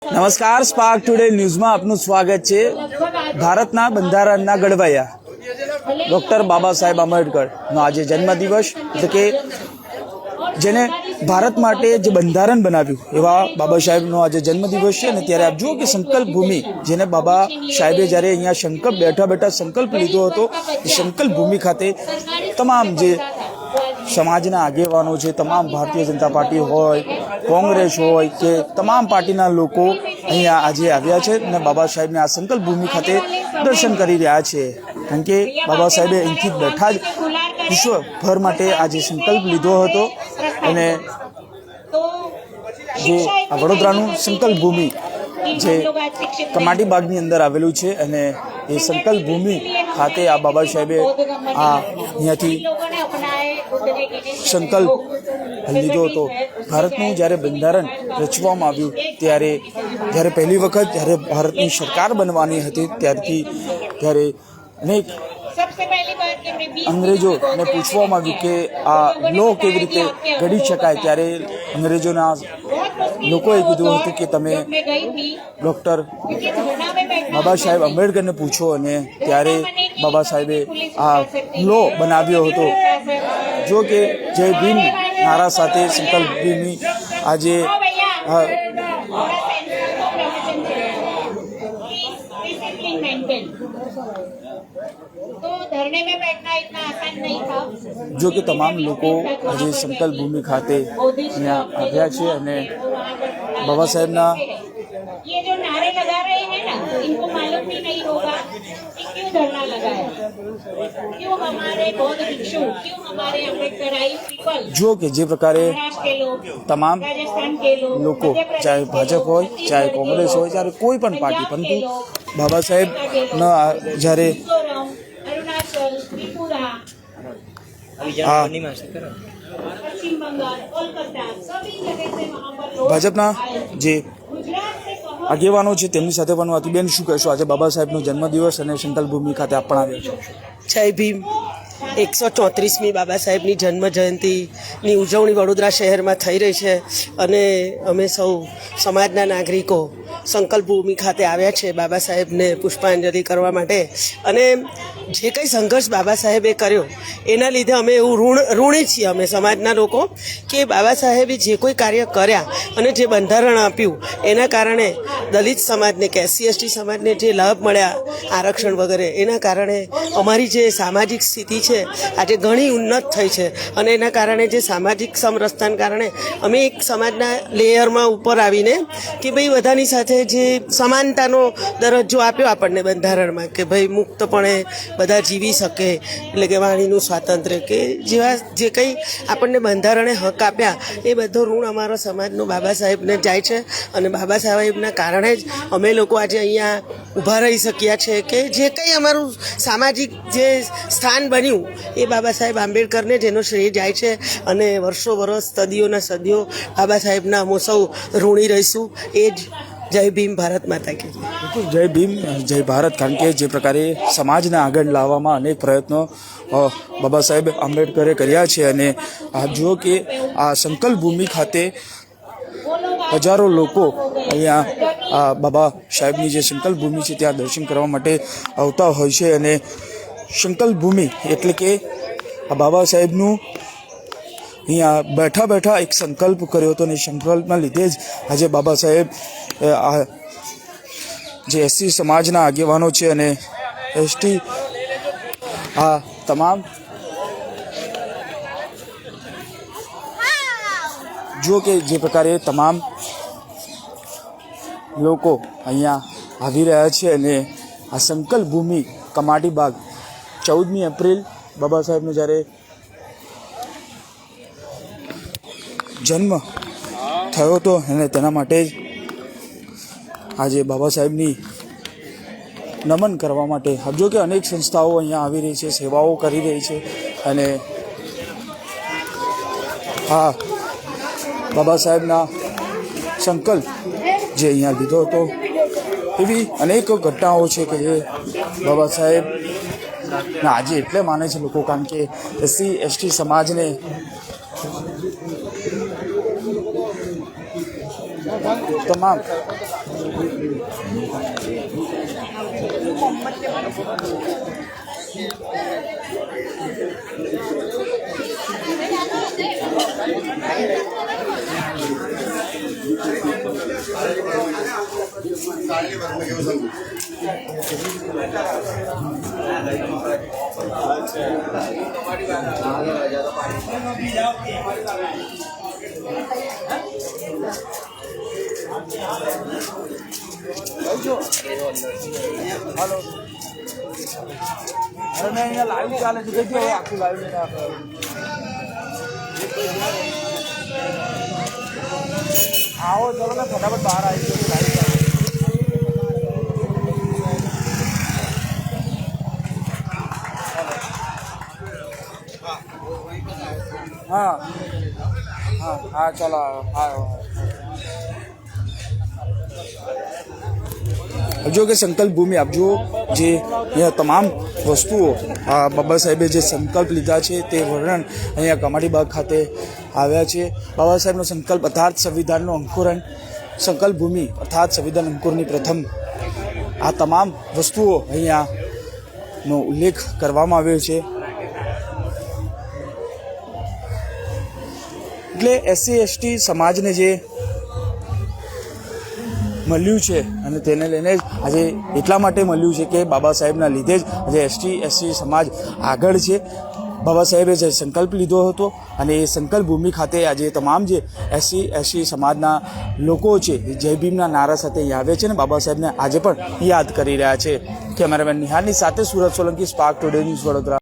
નમસ્કાર, spark today ન્યૂઝમાં આપનું સ્વાગત છે। ભારતના બંધારણના ઘડવૈયા ડોક્ટર બાબા સાહેબ આંબેડકરનો આજે જન્મદિવસ, એટલે કે જેને ભારત માટે જે બંધારણ બનાવ્યું એવા બાબા સાહેબનો આજે જન્મદિવસ છે। અને ત્યારે આપ જુઓ કે સંકલ્પ ભૂમિ, જેને બાબા સાહેબે જ્યારે અહીંયા બેઠા સંકલ્પ લીધો હતો, એ સંકલ્પ ભૂમિ ખાતે તમામ જે સમાજના આગેવાનો છે, તમામ ભારતીય જનતા પાર્ટી હોય, કોંગ્રેસ હોય કે તમામ પાર્ટીના લોકો અહીંયા આજે આવ્યા છે અને બાબા સાહેબને આ સંકલ્પ ભૂમિ ખાતે દર્શન કરી રહ્યા છે। કારણ કે બાબા સાહેબે અહીંથી બેઠા જ વિશ્વભર માટે આજે સંકલ્પ લીધો હતો। અને જે આ વડોદરાનું સંકલ્પ ભૂમિ જે કમાટી બાગની અંદર આવેલું છે, અને એ સંકલ્પ ભૂમિ ખાતે આ બાબા સાહેબે અહીંયાથી સંકલ્પ લીધો હતો। ભારતનું જ્યારે બંધારણ રચવામાં આવ્યું ત્યારે પહેલી વખત જ્યારે ભારતની સરકાર બનવાની હતી ત્યારે અનેક અંગ્રેજોને પૂછવામાં આવ્યું કે આ લો કેવી રીતે ઘડી શકાય, ત્યારે અંગ્રેજોના લોકોએ કીધું હતું કે તમે ડૉક્ટર બાબા સાહેબ આંબેડકરને પૂછો, અને ત્યારે બાબા સાહેબે આ લો બનાવ્યો હતો। જો કે જય ભીમ નારા સાથે સંકલ્પ ભૂમિ આજે જો કે તમામ લોકો આજે સંકલ્પ ભૂમિ ખાતે અહીંયા આવ્યા છે અને બાબા સાહેબના જો કે જે પ્રકારે તમામ લોકો, ચાહે ભાજપ હોય, ચાહે કોંગ્રેસ હોય, ચાહે કોઈ પણ પાર્ટી, પરંતુ બાબા સાહેબના જ્યારે ભાજપના જે આગેવાનો છે તેમની સાથે પણ વાત. બેન, શું કહેશો? આજે બાબા સાહેબનો જન્મદિવસ અને સંકલ્પ ભૂમિ ખાતે આપ પણ આવ્યા છો. જય ભીમ. 134મી બાબા સાહેબની જન્મ જયંતિની ઉજવણી વડોદરા શહેરમાં થઈ રહી છે, અને અમે સૌ સમાજના નાગરિકો સંકલ્પ ભૂમિ ખાતે આવ્યા છે બાબા સાહેબને પુષ્પાંજલિ કરવા માટે. અને જે કંઈ સંઘર્ષ બાબા સાહેબે કર્યો એના લીધે અમે એવું ઋણી છીએ અમે સમાજના લોકો, કે બાબા સાહેબે જે કોઈ કાર્ય કર્યા અને જે બંધારણ આપ્યું એના કારણે દલિત સમાજને કે SC/ST સમાજને જે લાભ મળ્યા, આરક્ષણ વગેરે, એના કારણે અમારી જે સામાજિક સ્થિતિ છે આજે ઘણી ઉન્નત થઈ છે. અને એના કારણે જે સામાજિક સમરસતાને કારણે અમે એક સમાજના લેયરમાં ઉપર આવીને કે ભાઈ બધાની સાથે જે સમાનતાનો દરજ્જો આપ્યો આપણને બંધારણમાં, કે ભાઈ મુક્તપણે બધા જીવી શકે, એટલે કે વાણીનું સ્વાતંત્ર્ય કે જેવા જે કંઈ આપણને બંધારણે હક આપ્યા એ બધો ઋણ અમારો સમાજનો બાબા સાહેબને જાય છે. અને બાબા સાહેબના કારણે જ અમે લોકો આજે અહીંયા ઊભા રહી શક્યા છે, કે જે કંઈ અમારું સામાજિક જે સ્થાન બન્યું એ બાબા સાહેબ આંબેડકરને જેનો શ્રેય જાય છે. અને વર્ષો વર્ષ, સદીઓના સદીઓ બાબા સાહેબના અમે સૌ ઋણી રહીશું. એ જ જય ભીમ, ભારત માતા કી જય. જય ભીમ, જય ભારત. કારણ કે જે પ્રકારે સમાજને આગળ લાવવામાં અનેક પ્રયત્નો બાબા સાહેબ આંબેડકરે કર્યા છે, અને આપ જુઓ કે આ સંકલ્પ ભૂમિ ખાતે હજારો લોકો અહીંયા બાબા સાહેબની જે સંકલ્પ ભૂમિ છે ત્યાં દર્શન કરવા માટે આવતા હોય છે. અને સંકલ્પ ભૂમિ એટલે કે આ બાબા સાહેબનું અહીંયા બેઠા એક સંકલ્પ કર્યો હતો, અને સંકલ્પના લીધે જ આજે બાબા સાહેબ જે SC સમાજના આગેવાનો છે અને ST આ તમામ જો કે જે પ્રકારે તમામ લોકો અહીંયા આવી રહ્યા છે. અને આ સંકલ્પ ભૂમિ કમાટી બાગ 14મી એપ્રિલ બાબા સાહેબનો જ્યારે જન્મ થયો હતો, અને તેના માટે જ આજે બાબા સાહેબની નમન કરવા માટે જો કે અનેક સંસ્થાઓ અહીંયા આવી રહી છે, સેવાઓ કરી રહી છે. અને આ બાબા સાહેબના સંકલ્પ જે અહીંયા લીધો હતો, એવી અનેક ઘટનાઓ છે કે જે બાબા સાહેબ આજે એટલે માને છે લોકો, કારણ કે SC/ST સમાજને તમામ હાલો અરે મેં અહીંયા લાઈવ ચાલે છે કઈ આખું લાઈવ આવો ચલો ને ફટાફટ બહાર આવી ગયો લાઈવ ચાલે હા હા હા ચલો હા જો કે સંકલ્પ ભૂમિ આપજો જે અહીંયા તમામ વસ્તુઓ બાબા સાહેબે જે સંકલ્પ લીધા છે તે વર્ણન અહીંયા કમાટીબાગ ખાતે આવ્યા છે. બાબા સાહેબનો સંકલ્પ અર્થાત સંવિધાનનું અંકુરણ, સંકલ્પ ભૂમિ અર્થાત સંવિધાન અંકુરની પ્રથમ આ તમામ વસ્તુઓ અહીંયાનો ઉલ્લેખ કરવામાં આવ્યો છે. એટલે SC/ST સમાજને જે મળ્યું છે અને તેને લઈને જ આજે એટલા માટે મળ્યું છે કે બાબા સાહેબના લીધે જ આજે ST/SC સમાજ આગળ છે. બાબા સાહેબે જે સંકલ્પ લીધો હતો અને એ સંકલ્પ ભૂમિ ખાતે આજે તમામ જે SC/SC સમાજના લોકો છે જય ભીમના નારા સાથે અહીં આવે છે અને બાબા સાહેબને આજે પણ યાદ કરી રહ્યા છે. કેમેરામેન નિહાળની સાથે Surat Solanki, spark today news, Vadodara.